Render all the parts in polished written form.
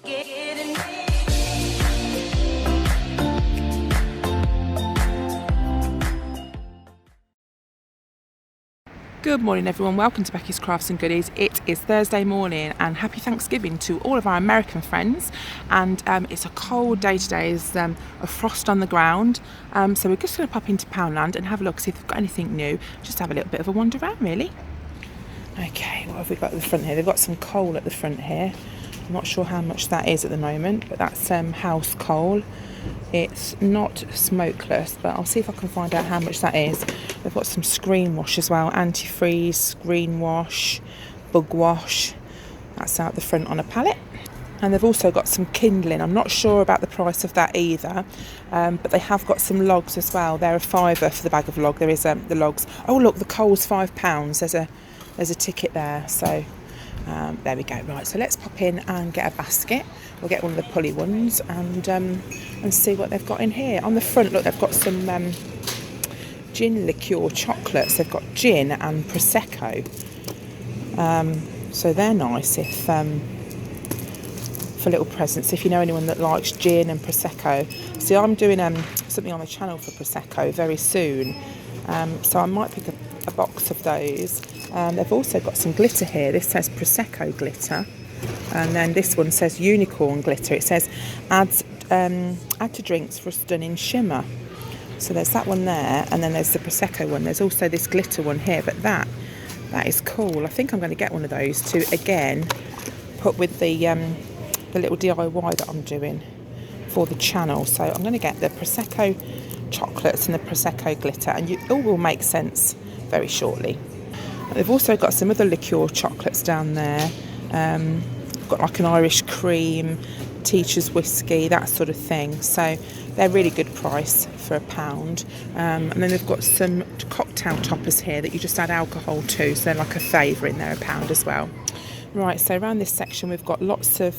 Good morning everyone, welcome to Becky's Crafts and Goodies. It is Thursday morning and happy Thanksgiving to all of our American friends, and it's a cold day today. There's a frost on the ground, so we're just going to pop into Poundland and have a look, see if they've got anything new, just have a little bit of a wander around really. Okay, what have we got at the front here? They've got some coal at the front here. I'm not sure how much that is at the moment, but that's house coal. It's not smokeless, but I'll see if I can find out how much that is. They've got some screen wash as well, antifreeze, screen wash, bug wash. That's out the front on a pallet. And they've also got some kindling. I'm not sure about the price of that either, but they have got some logs as well. They're a £5 for the bag of log. There is the logs. Oh look, the coal's £5. There's a ticket there, so there we go. Right, so let's pop in and get a basket. We'll get one of the pulley ones and see what they've got in here. On the front, look, they've got some gin liqueur chocolates. They've got gin and prosecco, so they're nice if for little presents. If you know anyone that likes gin and prosecco. See, I'm doing something on the channel for prosecco very soon, so I might pick a box of those. They've also got some glitter here. This says prosecco glitter, and then this one says unicorn glitter. It says add to drinks for a stunning shimmer. So there's that one there, and then there's the prosecco one. There's also this glitter one here, but that is cool. I think I'm going to get one of those to again put with the little DIY that I'm doing for the channel. So I'm going to get the prosecco chocolates and the prosecco glitter, and it all will make sense very shortly. They've also got some other liqueur chocolates down there. Got like an Irish cream, teacher's whiskey, that sort of thing. So they're really good price for £1. And then they've got some cocktail toppers here that you just add alcohol to. So they're like a favourite, they're £1 as well. Right, so around this section we've got lots of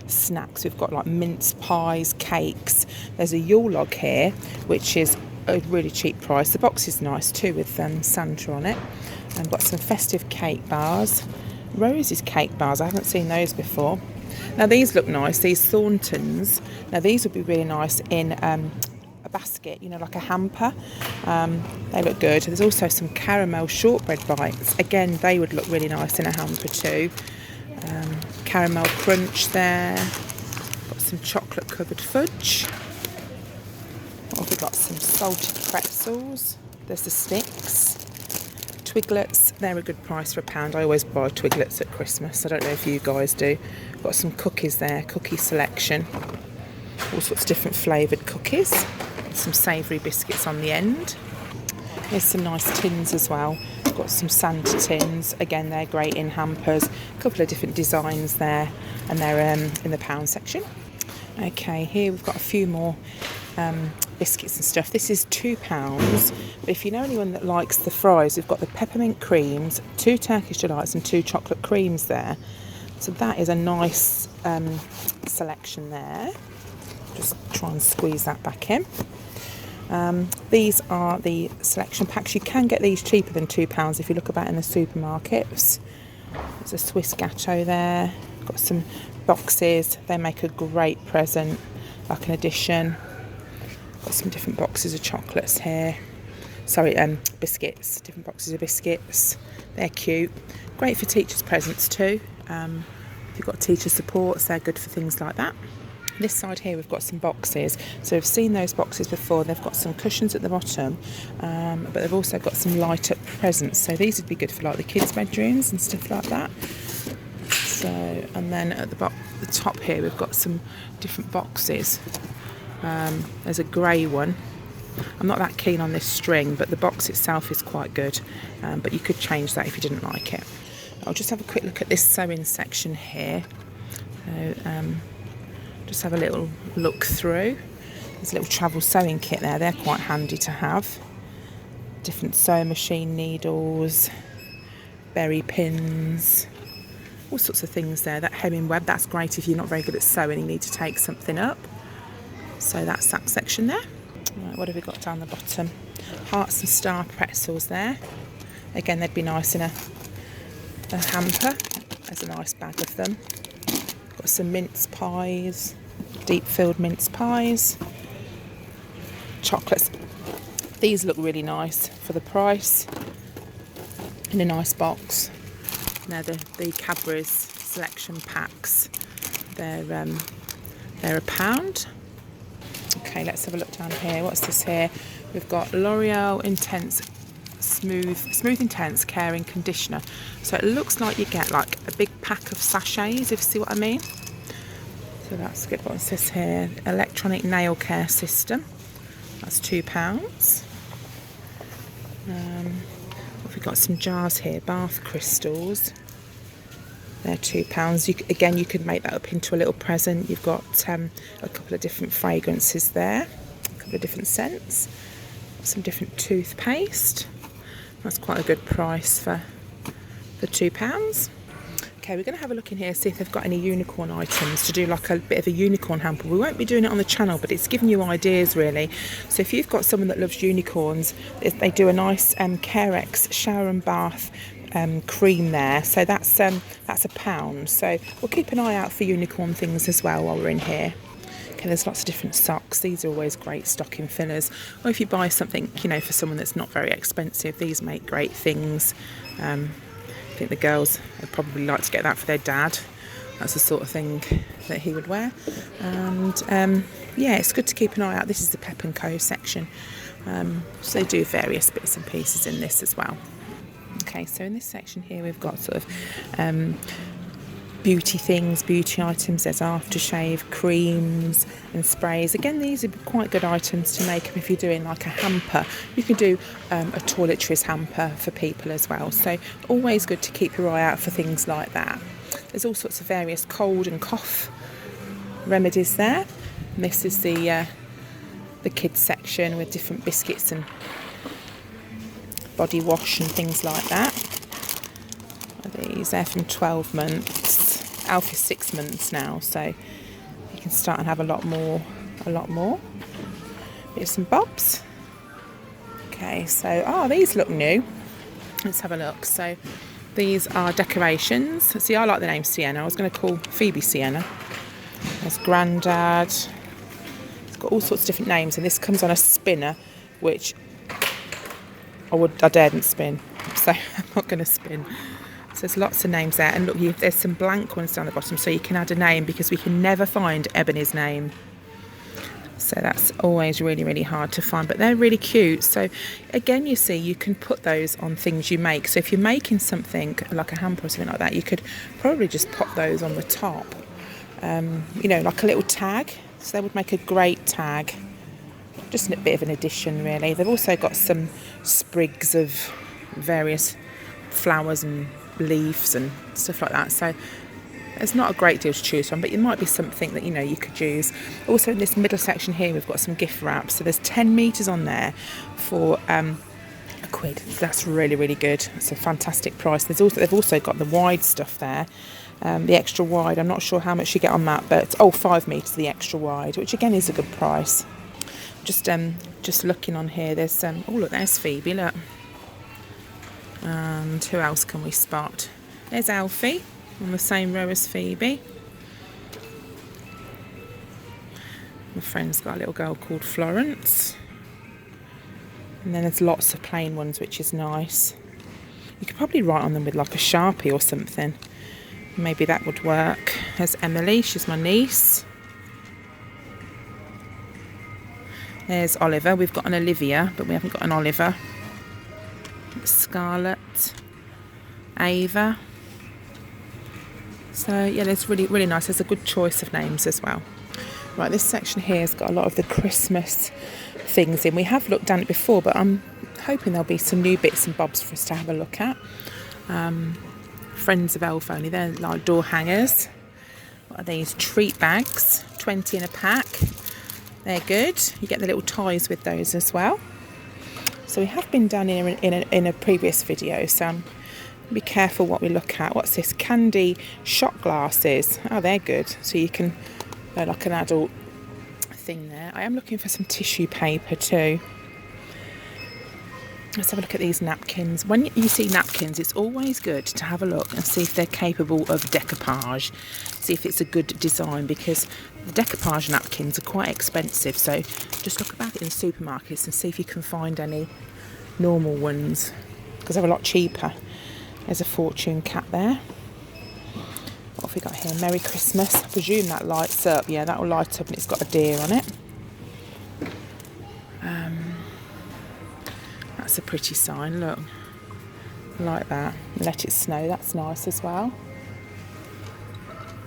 snacks. We've got like mince pies, cakes. There's a Yule log here, which is a really cheap price. The box is nice too with Santa on it. And got some festive cake bars. Rose's cake bars, I haven't seen those before. Now these look nice, these Thorntons. Now these would be really nice in a basket, you know, like a hamper. They look good. There's also some caramel shortbread bites. Again, they would look really nice in a hamper too. Caramel crunch there. Got some chocolate covered fudge. We've got some salted pretzels. There's the sticks. Twiglets, they're a good price for £1. I always buy Twiglets at Christmas. I don't know if you guys do. Got some cookies there, cookie selection. All sorts of different flavoured cookies. Some savoury biscuits on the end. There's some nice tins as well. Got some Santa tins. Again, they're great in hampers. A couple of different designs there, and they're in the pound section. Okay, here we've got a few more biscuits and stuff. This is £2, but if you know anyone that likes the fries, we've got the peppermint creams, 2 Turkish delights and 2 chocolate creams there. So that is a nice selection there. Just try and squeeze that back in. These are the selection packs. You can get these cheaper than £2 if you look about in the supermarkets. There's a Swiss Gatto there. Got some boxes. They make a great present, like an addition. Got some different boxes of chocolates here. Sorry, biscuits. Different boxes of biscuits. They're cute. Great for teachers' presents too. If you've got teacher supports, they're good for things like that. This side here we've got some boxes. So we've seen those boxes before. They've got some cushions at the bottom, but they've also got some light up presents. So these would be good for like the kids' bedrooms and stuff like that. So, and then at the top here we've got some different boxes. There's a grey one. I'm not that keen on this string, but the box itself is quite good, but you could change that if you didn't like it. I'll just have a quick look at this sewing section here. So, just have a little look through. There's a little travel sewing kit there. They're quite handy to have. Different sewing machine needles, berry pins, all sorts of things there. That hemming web, that's great if you're not very good at sewing, you need to take something up. So that's that section there. Right, what have we got down the bottom? Hearts and star pretzels there. Again, they'd be nice in a hamper. There's a nice bag of them. Got some mince pies, deep filled mince pies, chocolates. These look really nice for the price, in a nice box. Now the Cadbury's selection packs, they're £1. Okay, let's have a look down here. What's this here? We've got L'Oreal Intense Smooth Intense Caring Conditioner. So it looks like you get like a big pack of sachets, if you see what I mean. So that's good. What's this here? Electronic Nail Care System. That's £2. We've got some jars here, bath crystals. They're £2. Again, you could make that up into a little present. You've got a couple of different fragrances there, a couple of different scents, some different toothpaste. That's quite a good price for the £2. Okay, we're going to have a look in here, see if they've got any unicorn items to do like a bit of a unicorn hamper. We won't be doing it on the channel, but it's giving you ideas really. So if you've got someone that loves unicorns, they do a nice Carex shower and bath cream there. So that's £1. So we'll keep an eye out for unicorn things as well while we're in here. Okay, there's lots of different socks. These are always great stocking fillers. Or if you buy something, you know, for someone that's not very expensive, these make great things. I think the girls would probably like to get that for their dad. That's the sort of thing that he would wear. And yeah, it's good to keep an eye out. This is the Pep & Co section. So they do various bits and pieces in this as well. Okay, so in this section here we've got sort of beauty things, beauty items. There's aftershave, creams and sprays. Again, these are quite good items to make if you're doing like a hamper. You can do a toiletries hamper for people as well. So always good to keep your eye out for things like that. There's all sorts of various cold and cough remedies there. And this is the kids section with different biscuits and body wash and things like that. They're from 12 months. Alfie's 6 months now, so you can start and have a lot more. Here's some bobs. Okay, so these look new. Let's have a look. So these are decorations. See, I like the name Sienna. I was going to call Phoebe Sienna. There's Grandad. It's got all sorts of different names, and this comes on a spinner, which I daren't spin, so I'm not going to spin. So there's lots of names there, and look, there's some blank ones down the bottom, so you can add a name because we can never find Ebony's name. So that's always really, really hard to find, but they're really cute. So again, you see, you can put those on things you make. So if you're making something like a hamper or something like that, you could probably just pop those on the top. You know, like a little tag. So they would make a great tag. Just a bit of an addition, really. They've also got some sprigs of various flowers and leaves and stuff like that. So there's not a great deal to choose from, but it might be something that, you know, you could use. Also in this middle section here, we've got some gift wraps. So there's 10 metres on there for £1. That's really, really good. It's a fantastic price. They've also got the wide stuff there. The extra wide, I'm not sure how much you get on that, but 5 metres the extra wide, which again is a good price. Just looking on here, there's look, there's Phoebe, look. And who else can we spot? There's Alfie on the same row as Phoebe. My friend's got a little girl called Florence. And then there's lots of plain ones, which is nice. You could probably write on them with like a Sharpie or something. Maybe that would work. There's Emily, she's my niece. There's Oliver. We've got an Olivia, but we haven't got an Oliver. Scarlett, Ava. So yeah, it's really, really nice. There's a good choice of names as well. Right, this section here has got a lot of the Christmas things in. We have looked at it before, but I'm hoping there'll be some new bits and bobs for us to have a look at. Friends of Elf only. They're like door hangers. What are these? Treat bags, 20 in a pack. They're good. You get the little ties with those as well. So we have been down here in a previous video, so be careful what we look at. What's this? Candy shot glasses. Oh, they're good. So you can, they're like an adult thing there. I am looking for some tissue paper too. Let's have a look at these napkins. When you see napkins, it's always good to have a look and see if they're capable of decoupage, see if it's a good design, because the decoupage napkins are quite expensive. So just look about it in supermarkets and see if you can find any normal ones, because they're a lot cheaper. There's a fortune cat there. What have we got here? Merry Christmas. I presume that lights up. Yeah, that will light up, and it's got a deer on it. That's a pretty sign, look. I like that. Let it snow, that's nice as well.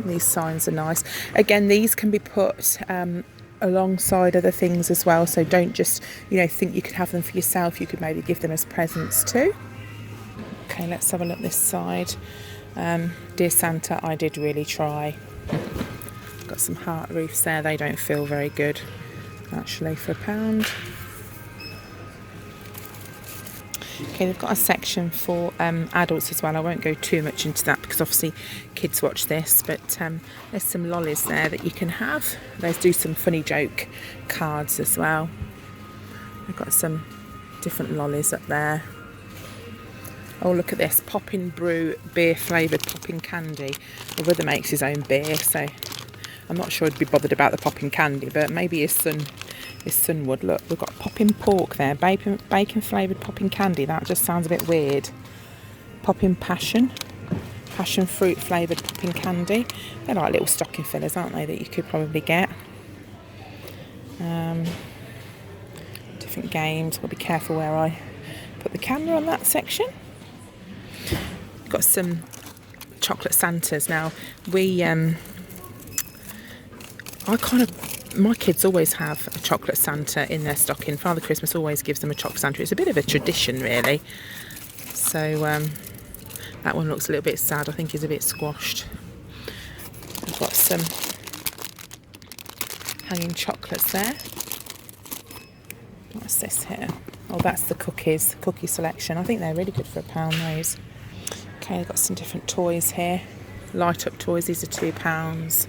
These signs are nice. Again, these can be put alongside other things as well, so don't just, think you could have them for yourself. You could maybe give them as presents too. Okay, let's have a look this side. Dear Santa, I did really try. Got some heart roofs there. They don't feel very good, actually, for £1. Okay, they've got a section for adults as well. I won't go too much into that because obviously kids watch this, but there's some lollies there that you can have. There's do some funny joke cards as well. We've got some different lollies up there. Oh, look at this, Poppin' Brew beer flavoured popping candy. My brother makes his own beer, so I'm not sure he'd be bothered about the popping candy, but maybe his son would. Look, we've got popping pork there, bacon flavoured popping candy. That just sounds a bit weird. Popping passion fruit flavoured popping candy. They're like little stocking fillers, aren't they, that you could probably get. Different games. Got to be careful where I put the camera on that section. Got some chocolate Santas. Now my kids always have a chocolate Santa in their stocking. Father Christmas always gives them a chocolate Santa. It's a bit of a tradition, really. So that one looks a little bit sad. I think he's a bit squashed. I've got some hanging chocolates there. What's this here? Oh, that's the cookie selection. I think they're really good for £1, those. Okay, I've got some different toys here. Light up toys. These are £2.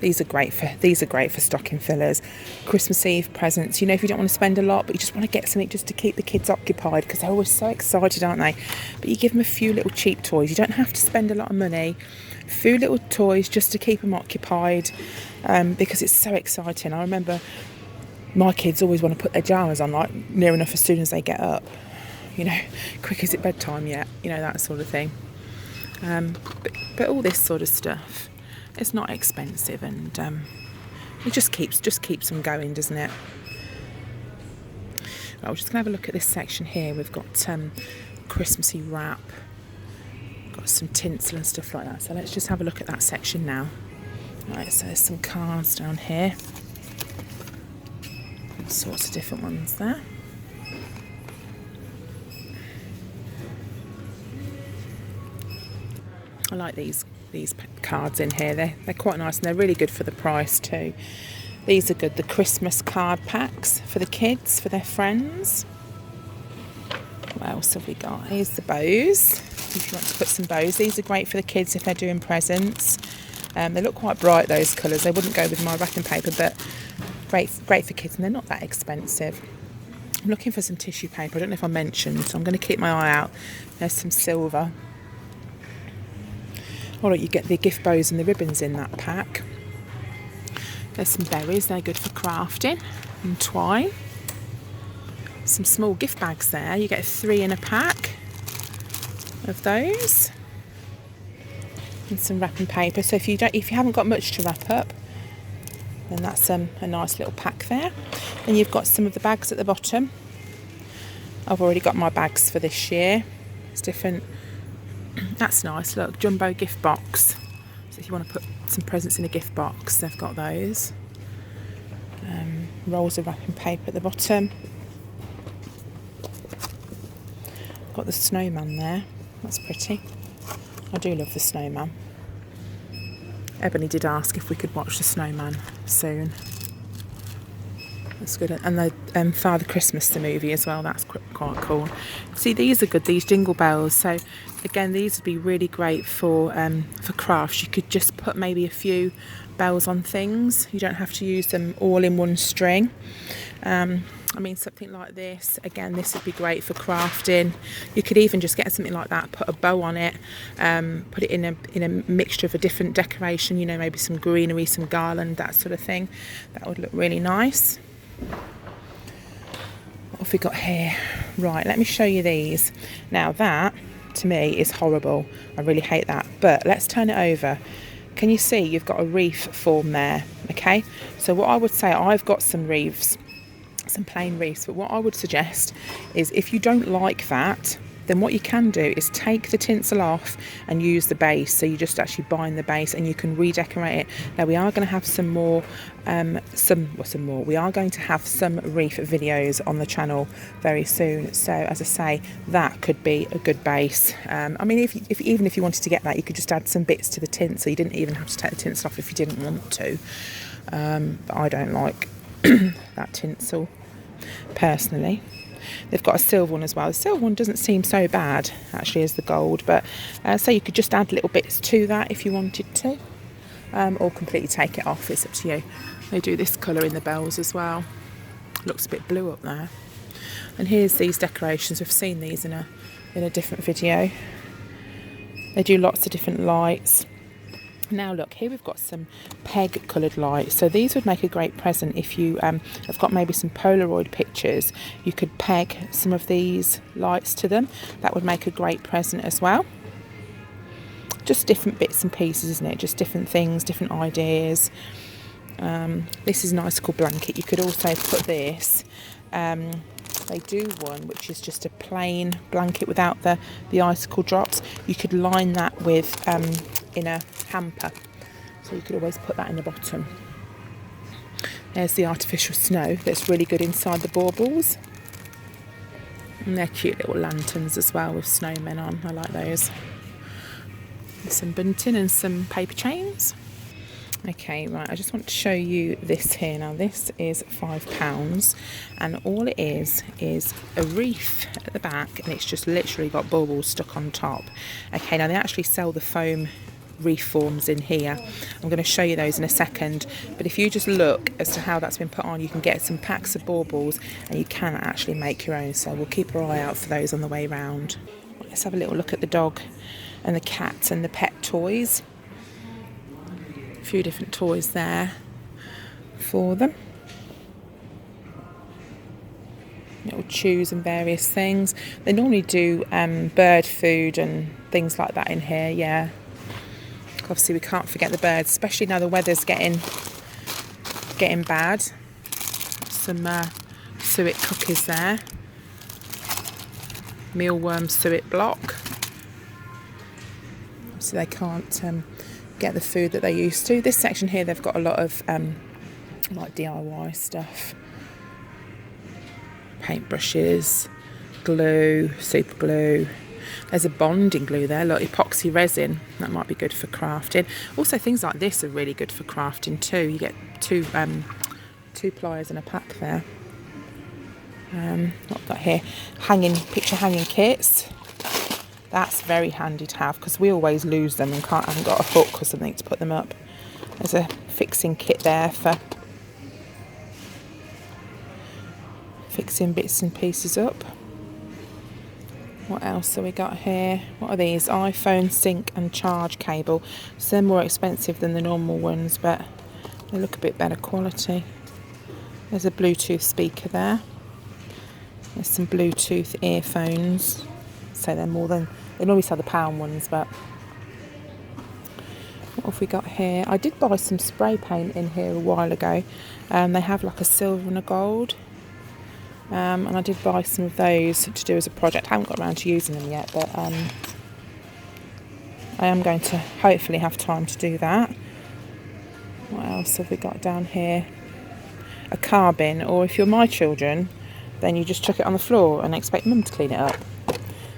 These are great for stocking fillers. Christmas Eve presents. If you don't want to spend a lot, but you just want to get something just to keep the kids occupied, because they're always so excited, aren't they? But you give them a few little cheap toys. You don't have to spend a lot of money. A few little toys just to keep them occupied, because it's so exciting. I remember my kids always want to put their pyjamas on, like near enough as soon as they get up. Quick, is it bedtime yet? That sort of thing. But all this sort of stuff, it's not expensive, and it just keeps them going, doesn't it? Right, we're just gonna have a look at this section here. We've got Christmassy wrap, got some tinsel and stuff like that. So let's just have a look at that section now. Right, so there's some cards down here, all sorts of different ones there. I like these cards in here. They're quite nice, and they're really good for the price too. These are good, the Christmas card packs for the kids, for their friends. What else have we got? Here's the bows. If you want to put some bows, these are great for the kids if they're doing presents. They look quite bright, those colours. They wouldn't go with my wrapping paper, but great for kids, and they're not that expensive. I'm looking for some tissue paper. I don't know if I mentioned, so I'm going to keep my eye out. There's some silver. Oh, look, you get the gift bows and the ribbons in that pack. There's some berries. They're good for crafting, and twine. Some small gift bags there. You get 3 in a pack of those. And some wrapping paper. So if you haven't got much to wrap up, then that's a nice little pack there. And you've got some of the bags at the bottom. I've already got my bags for this year. It's different. That's nice. Look, jumbo gift box. So if you want to put some presents in a gift box, they've got those. Rolls of wrapping paper at the bottom. Got the snowman there. That's pretty. I do love the snowman. Ebony did ask if we could watch the snowman soon. That's good. And the Father Christmas, the movie as well, that's quite cool. See, these are good, these jingle bells. So again, these would be really great for crafts. You could just put maybe a few bells on things. You don't have to use them all in one string. I mean, something like this, again, this would be great for crafting. You could even just get something like that, put a bow on it, put it in a mixture of a different decoration, you know, maybe some greenery, some garland, that sort of thing. That would look really nice. What have we got here? Right, let me show you these. Now that, to me, is horrible. I really hate that. But let's turn it over. Can you see you've got a reef form there? Okay, so what I would say, I've got some reefs, some plain reefs, but what I would suggest is if you don't like that, then what you can do is take the tinsel off and use the base. So you just actually bind the base and you can redecorate it. Now we are going to have some more, we are going to have some reef videos on the channel very soon. So as I say, that could be a good base. I mean, even if you wanted to get that, you could just add some bits to the tinsel. You didn't even have to take the tinsel off if you didn't want to. But I don't like that tinsel personally. They've got a silver one as well. The silver one doesn't seem so bad actually as the gold, but so you could just add little bits to that if you wanted to, or completely take it off. It's up to you. They do this colour in the bells as well. Looks a bit blue up there. And here's these decorations. We've seen these in a different video. They do lots of different lights. Now look, here we've got some peg coloured lights. So these would make a great present if you have got maybe some Polaroid pictures. You could peg some of these lights to them. That would make a great present as well. Just different bits and pieces, isn't it? Just different things, different ideas. This is an icicle blanket. You could also put this. They do one which is just a plain blanket without the icicle drops. You could line that with in a hamper, so you could always put that in the bottom. There's the artificial snow that's really good inside the baubles, and they're cute little lanterns as well with snowmen on. I like those. There's some bunting and some paper chains. Okay, right, I just want to show you this here. Now this is £5 and all it is a wreath at the back, and it's just literally got baubles stuck on top. Okay, now they actually sell the foam wreath forms in here. I'm going to show you those in a second, but if you just look as to how that's been put on, you can get some packs of baubles and you can actually make your own. So we'll keep our eye out for those on the way round. Let's have a little look at the dog and the cat and the pet toys. A few different toys there for them. Little chews and various things. They normally do bird food and things like that in here, yeah. Obviously we can't forget the birds, especially now the weather's getting bad. Some suet cookies there. Mealworm suet block. So they can't get the food that they used to. This section here, they've got a lot of like DIY stuff. Paintbrushes, glue, super glue. There's a bonding glue there, look, epoxy resin. That might be good for crafting. Also, things like this are really good for crafting too. You get two pliers in a pack there. What I've got here, picture hanging kits. That's very handy to have because we always lose them and haven't got a hook or something to put them up. There's a fixing kit there for fixing bits and pieces up. What else have we got here? What are these? iPhone sync and charge cable. So they're more expensive than the normal ones, but they look a bit better quality. There's a Bluetooth speaker there. There's some Bluetooth earphones. So they normally sell the pound ones, but what have we got here? I did buy some spray paint in here a while ago. They have like a silver and a gold. And I did buy some of those to do as a project. I haven't got around to using them yet, but I am going to hopefully have time to do that. What else have we got down here? A car bin, or if you're my children, then you just chuck it on the floor and expect mum to clean it up.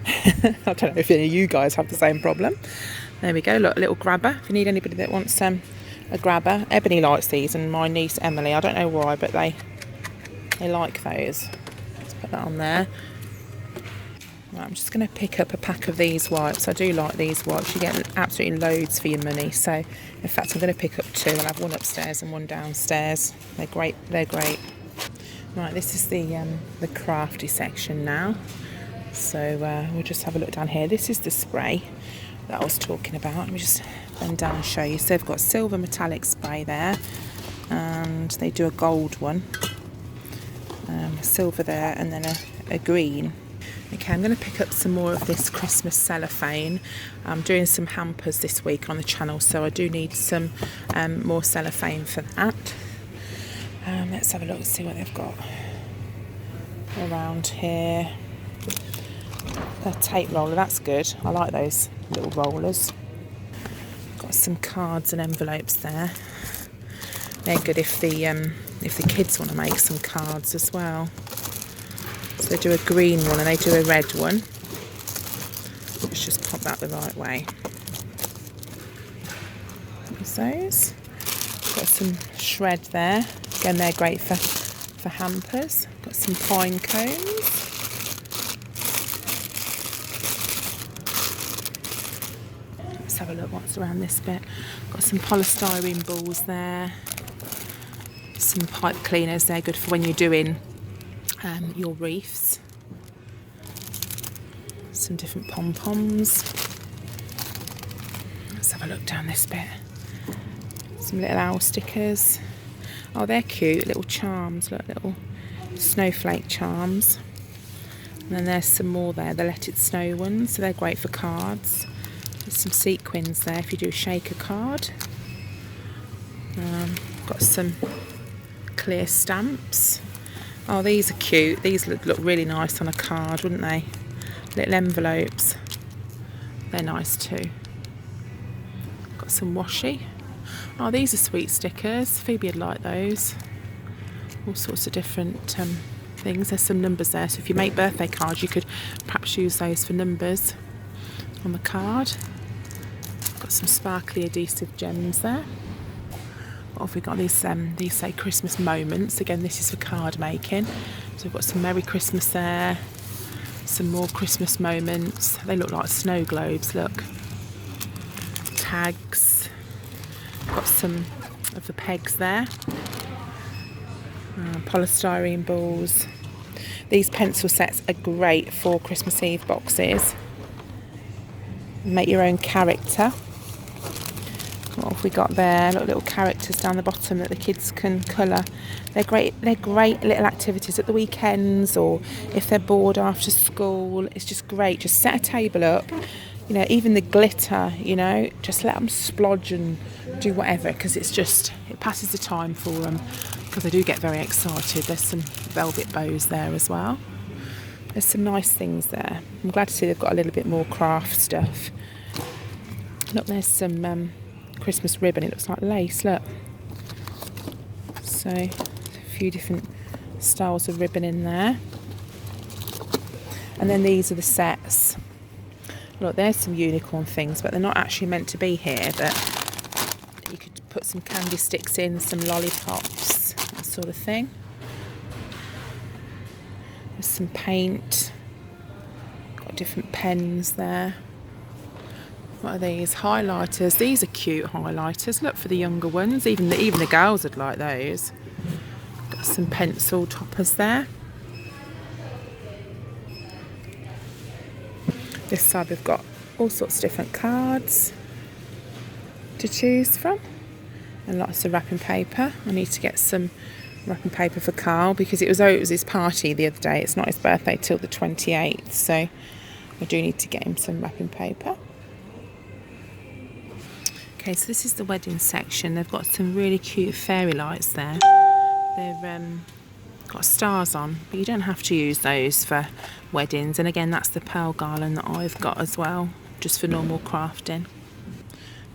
I don't know if any of you guys have the same problem. There we go, look, a little grabber. If you need anybody that wants a grabber. Ebony likes these, and my niece Emily, I don't know why, but they like those. Let's put that on there. Right, I'm just going to pick up a pack of these wipes. I do like these wipes. You get absolutely loads for your money. So, in fact, I'm going to pick up two. I'll have one upstairs and one downstairs. They're great. They're great. Right, this is the crafty section now. So we'll just have a look down here. This is the spray that I was talking about. Let me just bend down and show you. So they've got silver metallic spray there, and they do a gold one, silver there, and then a green. Okay, I'm going to pick up some more of this Christmas cellophane. I'm doing some hampers this week on the channel, so I do need some more cellophane for that. Let's have a look and see what they've got around here. A tape roller, that's good. I like those little rollers. Got some cards and envelopes there. They're good if the kids want to make some cards as well. So they do a green one and they do a red one. Let's just pop that the right way. There's those. Got some shred there. Again, they're great for hampers. Got some pine cones. Let's have a look what's around this bit. Got some polystyrene balls there. Some pipe cleaners. They're good for when you're doing your wreaths. Some different pom-poms. Let's have a look down this bit. Some little owl stickers. Oh, they're cute, little charms, look, little snowflake charms. And then there's some more there, the Let It Snow ones, so they're great for cards. There's some sequins there if you do a shaker card. Got some clear stamps. Oh, these are cute. These look really nice on a card, wouldn't they? Little envelopes. They're nice too. Got some washi. Oh, these are sweet stickers. Phoebe would like those. All sorts of different things. There's some numbers there. So if you make birthday cards, you could perhaps use those for numbers on the card. Got some sparkly adhesive gems there. What have we got? These say Christmas moments. Again, this is for card making. So we've got some Merry Christmas there. Some more Christmas moments. They look like snow globes, look. Tags. Got some of the pegs there. Polystyrene balls. These pencil sets are great for Christmas Eve boxes. Make your own character. What have we got there? Little characters down the bottom that the kids can colour. They're great little activities at the weekends, or if they're bored after school. It's just great. Just set a table up. You know, even the glitter, you know, just let them splodge and do whatever, because it passes the time for them, because they do get very excited. There's some velvet bows there as well. There's some nice things there. I'm glad to see they've got a little bit more craft stuff. Look, there's some Christmas ribbon. It looks like lace, look. So, a few different styles of ribbon in there. And then these are the sets. Look, there's some unicorn things, but they're not actually meant to be here, but you could put some candy sticks in, some lollipops, that sort of thing. There's some paint. Got different pens there. What are these? Highlighters. These are cute highlighters. Look, for the younger ones. Even the girls would like those. Got some pencil toppers there. This side we've got all sorts of different cards to choose from, and lots of wrapping paper. I need to get some wrapping paper for Carl, because it was his party the other day. It's not his birthday till the 28th, so I do need to get him some wrapping paper. Okay, so this is the wedding section. They've got some really cute fairy lights there. They've got stars on, but you don't have to use those for weddings. And again, that's the pearl garland that I've got as well, just for normal crafting.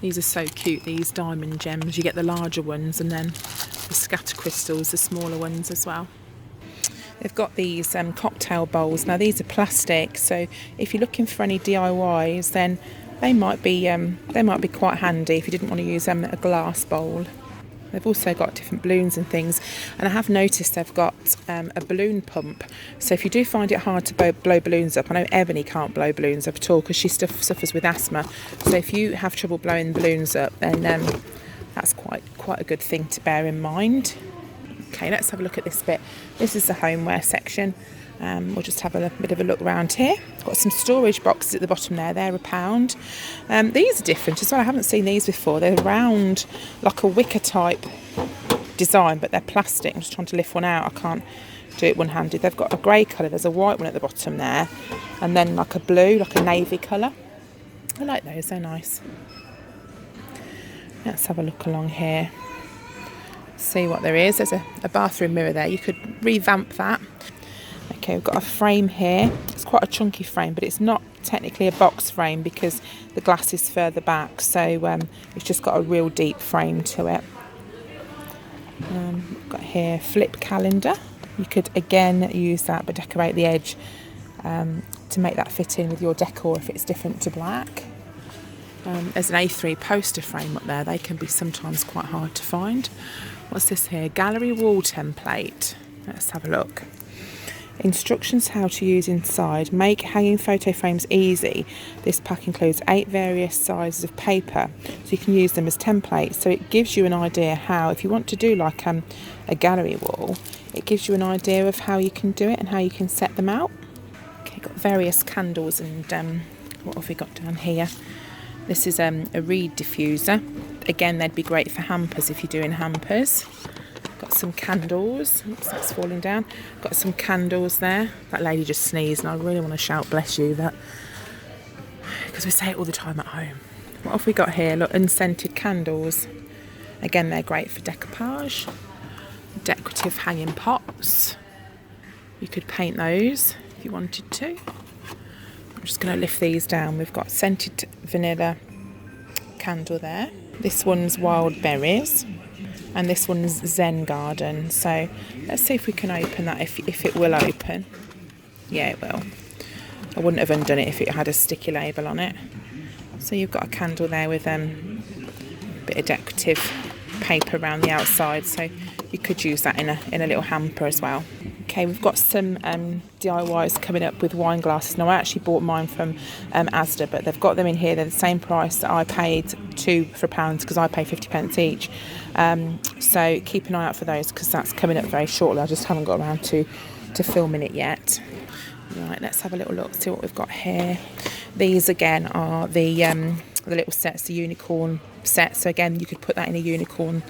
These are so cute, these diamond gems. You get the larger ones, and then the scatter crystals, the smaller ones as well. They've got these cocktail bowls. Now these are plastic, so if you're looking for any DIYs, then they might be quite handy if you didn't want to use a glass bowl. They've also got different balloons and things, and I have noticed they've got a balloon pump. So if you do find it hard to blow balloons up, I know Ebony can't blow balloons up at all because she suffers with asthma. So if you have trouble blowing balloons up, then that's quite a good thing to bear in mind. Okay, let's have a look at this bit. This is the homeware section. We'll just have a bit of a look around here. Got some storage boxes at the bottom there. They're £1. These are different as well. I haven't seen these before. They're round, like a wicker type design, but they're plastic. I'm just trying to lift one out. I can't do it one-handed. They've got a grey colour. There's a white one at the bottom there, and then like a blue, like a navy colour. I like those. They're nice. Let's have a look along here. See what there is. There's a bathroom mirror there. You could revamp that. Okay, we've got a frame here. It's quite a chunky frame, but it's not technically a box frame because the glass is further back, so it's just got a real deep frame to it. We've got here flip calendar. You could again use that but decorate the edge to make that fit in with your decor if it's different to black. There's an A3 poster frame up there. They can be sometimes quite hard to find. What's this here? Gallery wall template. Let's have a look. Instructions how to use inside. Make hanging photo frames easy. This pack includes 8 various sizes of paper, so you can use them as templates. So it gives you an idea how, if you want to do like a gallery wall, it gives you an idea of how you can do it and how you can set them out. Okay, got various candles and what have we got down here? This is a reed diffuser. Again, they'd be great for hampers if you're doing hampers. Got some candles. Oops, that's falling down. Got some candles there. That lady just sneezed and I really want to shout bless you, that, because we say it all the time at home. What have we got here? Look, unscented candles. Again, they're great for decoupage. Decorative hanging pots. You could paint those if you wanted to. I'm just going to lift these down. We've got scented vanilla candle there. This one's wild berries. And this one's Zen Garden. So let's see if we can open that, if it will open. Yeah, it will. I wouldn't have undone it if it had a sticky label on it. So you've got a candle there with a bit of decorative paper around the outside. So you could use that in a little hamper as well. Okay, we've got some DIYs coming up with wine glasses. Now, I actually bought mine from Asda, but they've got them in here. They're the same price that I paid for £2 because I pay 50p each. So keep an eye out for those because that's coming up very shortly. I just haven't got around to filming it yet. Right, let's have a little look, see what we've got here. These again are the little sets, the unicorn set. So again, you could put that in a unicorn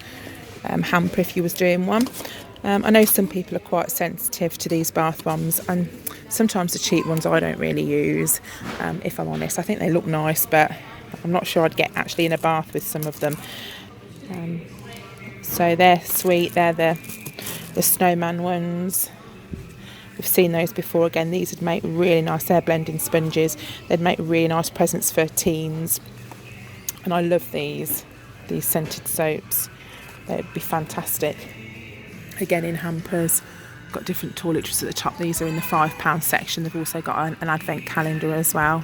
hamper if you was doing one. I know some people are quite sensitive to these bath bombs, and sometimes the cheap ones I don't really use, if I'm honest. I think they look nice, but I'm not sure I'd get actually in a bath with some of them. So they're sweet. They're the snowman ones. We've seen those before. Again, these would make really nice. They're blending sponges. They'd make really nice presents for teens. And I love these scented soaps. They'd be fantastic. Again, in hampers. Got different toiletries at the top. These are in the £5 section. They've also got an advent calendar as well.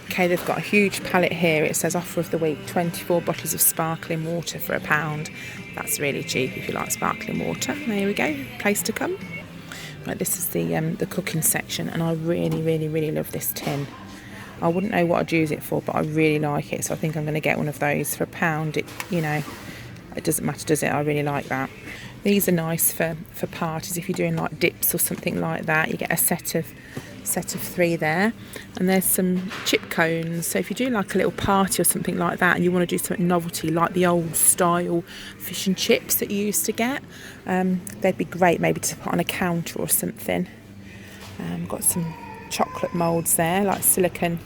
Okay, they've got a huge palette here. It says offer of the week, 24 bottles of sparkling water for £1. That's really cheap if you like sparkling water. There we go, place to come. Right, this is the cooking section, and I really, really, really love this tin. I wouldn't know what I'd use it for, but I really like it, so I think I'm going to get one of those for £1. It doesn't matter, does it? I really like that. These are nice for parties if you're doing like dips or something like that. You get a set of 3 there, and there's some chip cones. So if you do like a little party or something like that, and you want to do something novelty like the old style fish and chips that you used to get, they'd be great maybe to put on a counter or something. Got some chocolate moulds there, like silicone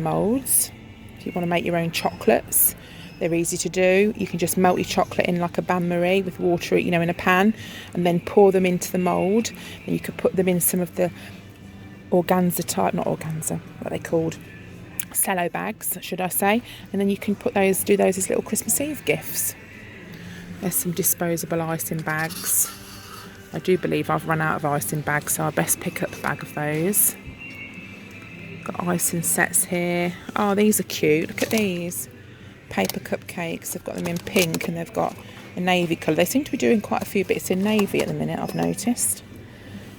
moulds. If you want to make your own chocolates, they're easy to do. You can just melt your chocolate in like a bain-marie with water, in a pan, and then pour them into the mould. And you could put them in some of the organza type, not organza, what are they called? Cello bags, should I say. And then you can do those as little Christmas Eve gifts. There's some disposable icing bags. I do believe I've run out of icing bags, so I best pick up a bag of those. Got icing sets here. Oh, these are cute. Look at these. Paper cupcakes. They've got them in pink and they've got a navy colour. They seem to be doing quite a few bits in navy at the minute, I've noticed.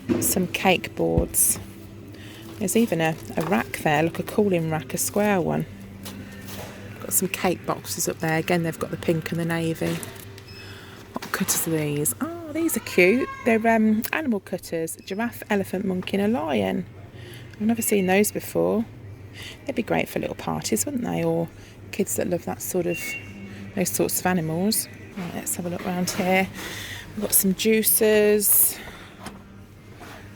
Got some cake boards. There's even a rack there. Look, a cooling rack, a square one. Got some cake boxes up there. Again, they've got the pink and the navy. What cutters are these? Oh, these are cute. They're animal cutters. Giraffe, elephant, monkey and a lion. I've never seen those before. They'd be great for little parties, wouldn't they? Or kids that love those sorts of animals. Right, let's have a look around here. We've got some juicers.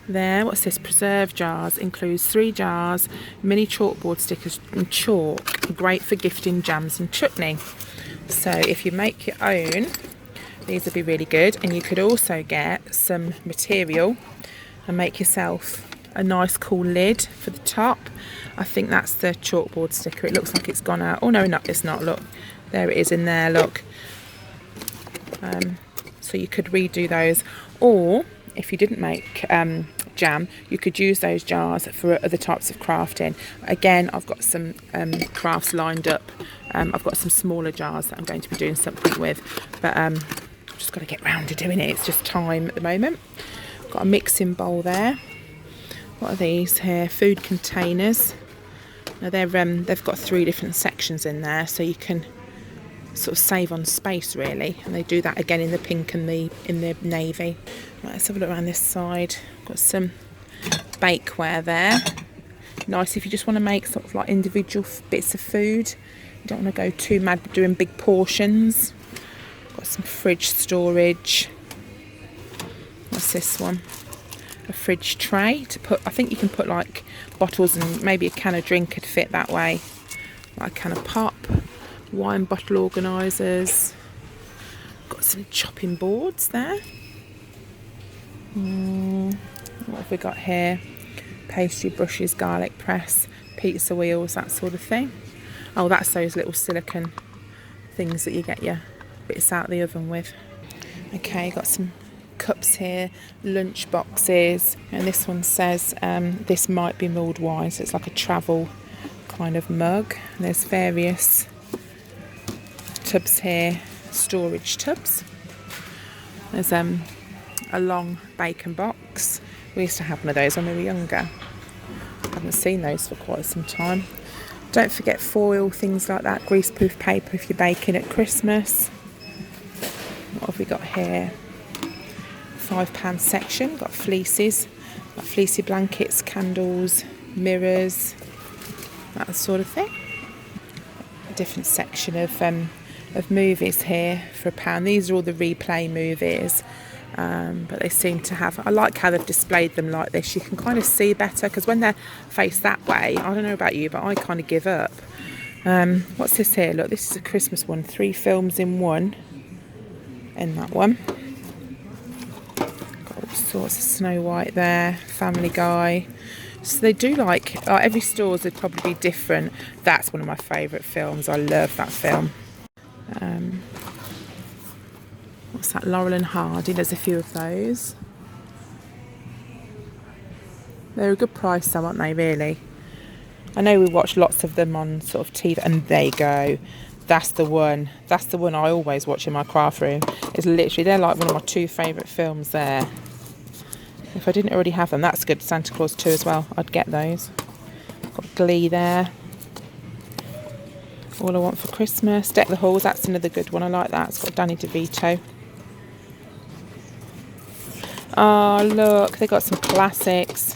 There, what's this? Preserve jars. Includes 3 jars, mini chalkboard stickers and chalk. Great for gifting jams and chutney. So if you make your own, these would be really good. And you could also get some material and make yourself a nice cool lid for the top. I think that's the chalkboard sticker. It looks like it's gone out. Oh no, it's not. Look, there it is in there. Look. So you could redo those, or if you didn't make jam, you could use those jars for other types of crafting. Again, I've got some crafts lined up. I've got some smaller jars that I'm going to be doing something with, but I've just got to get round to doing it. It's just time at the moment. Got a mixing bowl there. What are these here? Food containers. Now they've got 3 different sections in there, so you can sort of save on space really, and they do that again in the pink and in the navy. Right, let's have a look around this side. Got some bakeware there. Nice if you just want to make sort of like individual bits of food. You don't want to go too mad doing big portions. Got some fridge storage. What's this one? A fridge tray to put, I think you can put like bottles and maybe a can of drink could fit that way. Like a can of pop. Wine bottle organisers. Got some chopping boards there. What have we got here? Pastry brushes, garlic press, pizza wheels, that sort of thing. Oh, that's those little silicone things that you get your bits out of the oven with. Okay, got some cups here, lunch boxes, and this one says this might be mulled wine, so it's like a travel kind of mug. And there's various tubs here, storage tubs. There's a long bacon box. We used to have one of those when we were younger. I haven't seen those for quite some time. Don't forget foil, things like that, greaseproof paper if you're baking at Christmas. What have we got here? £5 section, got fleeces, got fleecy blankets, candles, mirrors, that sort of thing. A different section of movies here for £1. These are all the replay movies, but they seem to have, I like how they've displayed them like this. You can kind of see better, because when they're faced that way, I don't know about you, but I kind of give up. What's this here? Look, this is a Christmas one, 3 films in one in that one. Got all sorts of Snow White there, Family Guy. So they do like, every store's would probably be different. That's one of my favourite films. I love that film. What's that? Laurel and Hardy. There's a few of those. They're a good price though, aren't they, really? I know we watch lots of them on sort of TV, and there you go. That's the one. That's the one I always watch in my craft room. It's literally, they're like one of my 2 favourite films there. If I didn't already have them, that's good. Santa Claus 2 as well. I'd get those. Got Glee there. All I Want for Christmas. Deck the Halls, that's another good one. I like that. It's got Danny DeVito. Oh, look, they got some classics.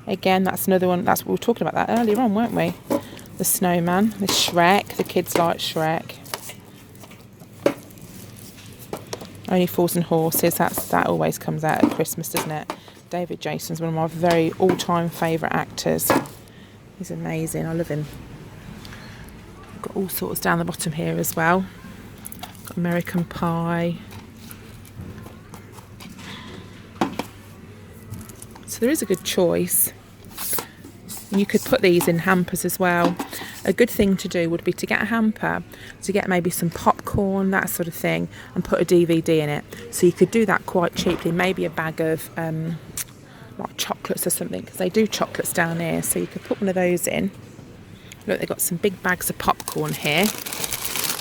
Again, that's another one. That's what we were talking about that earlier on, weren't we? The Snowman, the Shrek. The kids like Shrek. Only Fools and Horses. That always comes out at Christmas, doesn't it? David Jason's one of my very all-time favourite actors. He's amazing. I love him. Got all sorts down the bottom here as well. Got American Pie. So there is a good choice. And you could put these in hampers as well. A good thing to do would be to get a hamper, to get maybe some popcorn, that sort of thing, and put a DVD in it. So you could do that quite cheaply. Maybe a bag of like chocolates or something, because they do chocolates down here. So you could put one of those in. Look, they've got some big bags of popcorn here.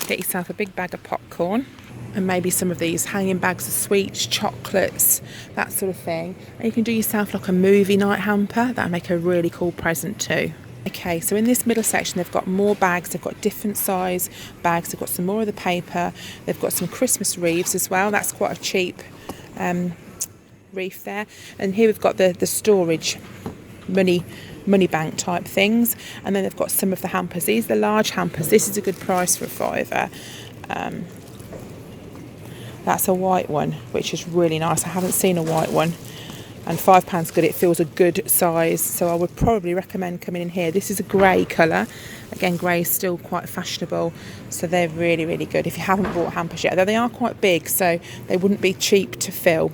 Get yourself a big bag of popcorn. And maybe some of these hanging bags of sweets, chocolates, that sort of thing. And you can do yourself like a movie night hamper. That'll make a really cool present too. Okay, so in this middle section they've got more bags, they've got different size bags, they've got some more of the paper, they've got some Christmas wreaths as well. That's quite a cheap wreath there. And here we've got the storage money bank type things, and then they've got some of the hampers. These are the large hampers. This is a good price for a £5. That's a white one, which is really nice. I haven't seen a white one, and £5's good. It feels a good size, so I would probably recommend coming in here. This is a grey colour. Again, grey is still quite fashionable, so they're really, really good if you haven't bought hampers yet, though they are quite big, so they wouldn't be cheap to fill.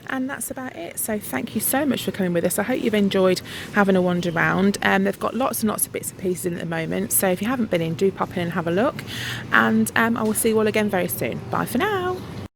And that's about it. So thank you so much for coming with us. I hope you've enjoyed having a wander around. They've got lots and lots of bits and pieces in at the moment, so if you haven't been in, do pop in and have a look, and I will see you all again very soon. Bye for now.